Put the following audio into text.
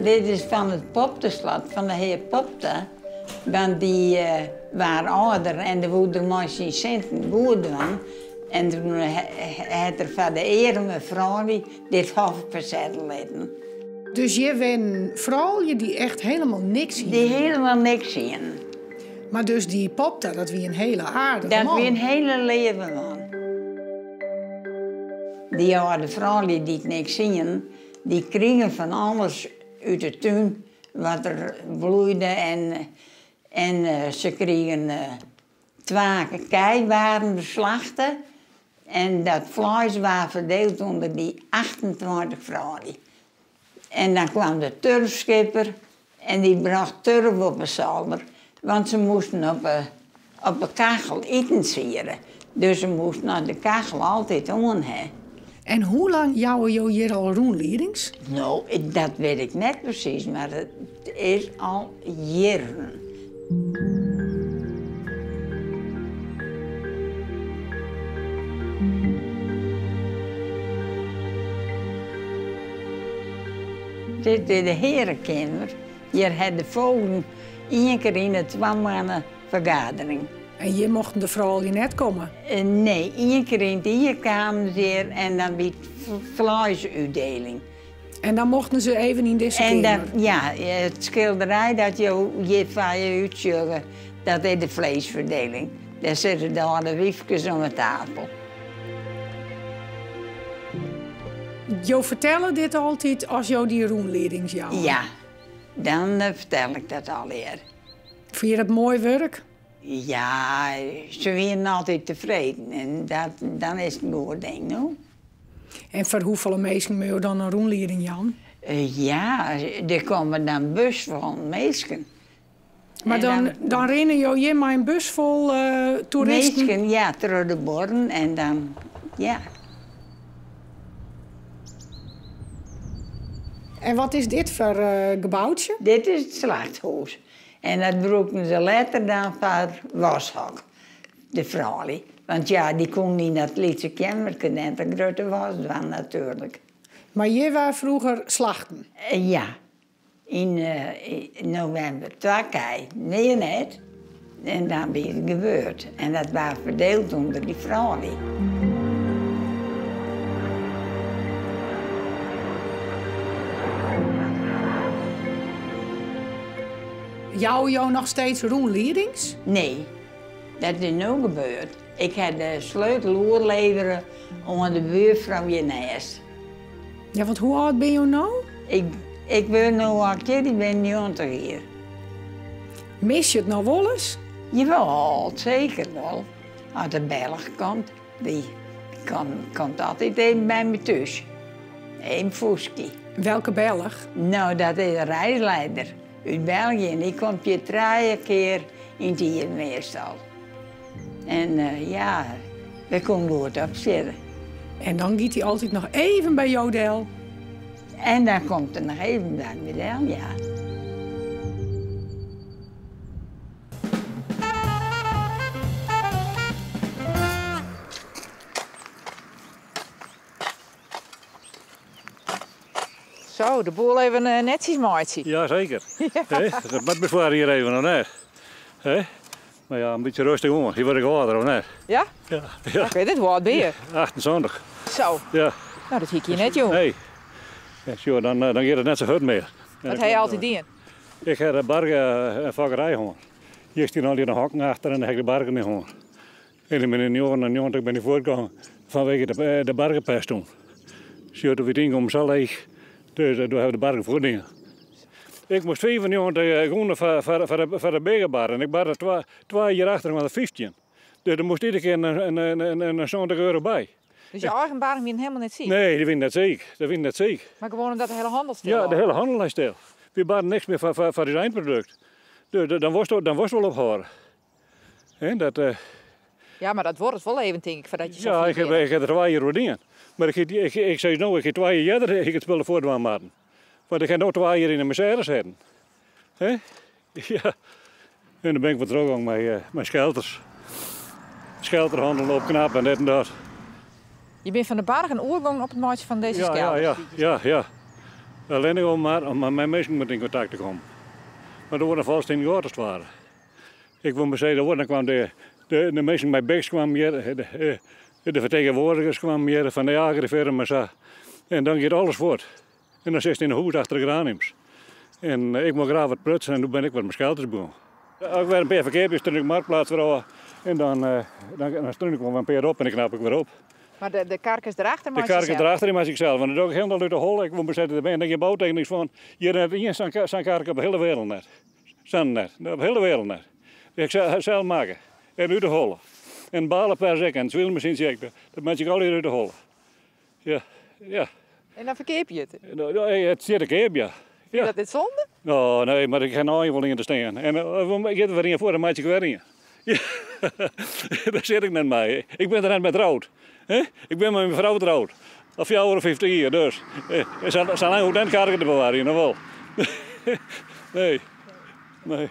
Dit is van het Popteslot, van de heer Popte. Want die waren ouder en er wilden maar zijn centen goed doen. En toen had er van de ene vrouw dit hoofdverzet laten. Dus je bent vrouw die echt helemaal niks zien? Die helemaal niks zien. Maar dus die Popte, dat wie een hele aardige man. Dat wie een hele leven man. Die oude vrouw die niks zien, die kregen van alles uit de tuin wat er bloeide en ze kregen 2 keiwaren beslachten en dat vlees was verdeeld onder die 28 vrouwen. En dan kwam de turfschipper en die bracht turf op een zolder, want ze moesten op een kachel eten vieren. Dus ze moesten naar de kachel altijd aan hebben. En hoe lang jouwen je hier al rondleidings? Nou, dat weet ik net precies, maar het is al jaren. Dit is de herenkamer. Hier had de volgende 1 keer in de 2 maanden vergadering. En hier mochten de vrouwen net komen? Nee, 1 keer in de kamer hier en dan bij vleesuitdeling. En dan mochten ze even in deze en kamer? Ja, het schilderij dat je van je uitzoeken, dat is de vleesverdeling. Daar zitten de wiefjes om de tafel. Jo vertellen dit altijd als jou die rondleidings jou? Ja, dan vertel ik dat al eer. Vind je dat mooi werk? Ja, ze waren altijd tevreden en dan is het een goed ding, no? En voor hoeveel mensen moet je dan een rondleiding, Jan? Ja, er komen dan bus vol mensen. Maar dan rennen je hier maar een bus vol toeristen? Mensen, ja, door de borden en dan, ja. En wat is dit voor gebouwtje? Dit is het slachthuis. En dat gebruikten ze later dan voor washok, de vrouwen. Want ja, die kon niet naar het liedje kamerken en de grote was dan natuurlijk. Maar je was vroeger slachten? Ja, in november 2 keer, nee net. En dan ben het gebeurd. En dat was verdeeld onder die vrouwen. Jou nog steeds rondleidings? Nee, dat is nu gebeurd. Ik heb de sleutel oorleveren aan de buurvrouw hiernaast. Ja, want hoe oud ben je nou? Ik ben nu acteur, ik ben 90 hier. Mis je het nou wel eens? Jawel, zeker wel. Als de Belg komt, die komt altijd even bij me thuis. Een Fouski. Welke Belg? Nou, dat is een reisleider uit België. En die komt je 3 keer in het hier meestal. En ja, we komen goed op zitten. En dan gaat hij altijd nog even bij Jodel. En dan komt er nog even bij Jodel, ja. Zo, de boel even netjes maatje. Jazeker. Ja. Dat moet bezwaar hier even nog net. Maar ja, een beetje rustig om. Hier word ik ouder of net. Ja? Ja. Ja. Ik weet het, hoe oud ben je? 28. Zo. Ja. Nou, dat hiek je net, joh. Nee. Ja, sure, dan gaat het net zo goed meer. Wat heb je altijd in? Ik heb de bargen en vakkerij gewoon. Hier staan al die hakken achter en dan heb ik de bargen niet gewoon. En in de jaren 90 ben ik voortgegaan vanwege de bargenpest toen. Sure, toen we het inkomen zo leeg. Dus daar hebben we de bargen voor dingen. Ik moest 95 groenen voor de begenbar en ik barde 2 jaar achter met de 15. Dus er moest iedere keer een 70 euro bij. Dus je eigen bargen wil je helemaal niet zien? Nee, die vinden dat zeker. Maar gewoon omdat de hele handel stil Ja, de hele handel is stil. We barden niks meer voor het eindproduct. Dus dan was het wel opgehouden. Ja, maar dat wordt het wel even, denk ik, voordat je zo ja, ik heb er 2 jaar wat in. Maar ik zei nou, ik heb 2 jaar eerder ik het spullen voortwaan maken. Want ik heb nog 2 jaar in de Mercedes zitten. Ja. En dan ben ik wat terug met schelters. Schelterhandel opknappen en dit en dat. Je bent van de barg en oorgang op het maatje van deze skelters. Ja. Alleen gewoon maar om met mensen met in contact te komen. Maar er worden vast in gehoord als het ware. Ik wil maar zeggen, dan kwam de mensen bij Beeks kwamen hier, de vertegenwoordigers kwamen hier van de agrifirma's. En dan gaat alles voort. En dan zit je in een hoed achter de graniums. En ik mag graag wat prutsen en toen ben ik wat mijn schelters begonnen. Ik werd een paar verkeertjes toen ik marktplaats vrouw. En dan stond ik wel een paar op en dan knap ik weer op. Maar de karkers erachter De maak je karkers zelf? erachter maak ik zelf. Want dat doe ik helemaal uit de hol. Ik wil me zetten erbij en dan je bouwtechnisch van. Hier net één zo'n karker op de hele wereld net. Zo'n net. Op de hele wereld net. Ik zelf maken. En uit de hol. En balen per sek en zwilmachine zeg ik. Dat maak ik altijd uit de hol. Ja, ja. En dan verkeer je het. Het zit ik heb, ja. Vind je dat dit zonde? Oh nee, maar ik ga nou wel in te staan. En ik heb er weer in voor, dan maak ik weer in. Ja. Daar zit ik net mee. Ik ben er net met trouwd. Ik ben met mijn vrouw trouwd. Al 4 of 15 jaar, dus. Zal lang ook den karken te bewaren, nog wel. Nee, nee.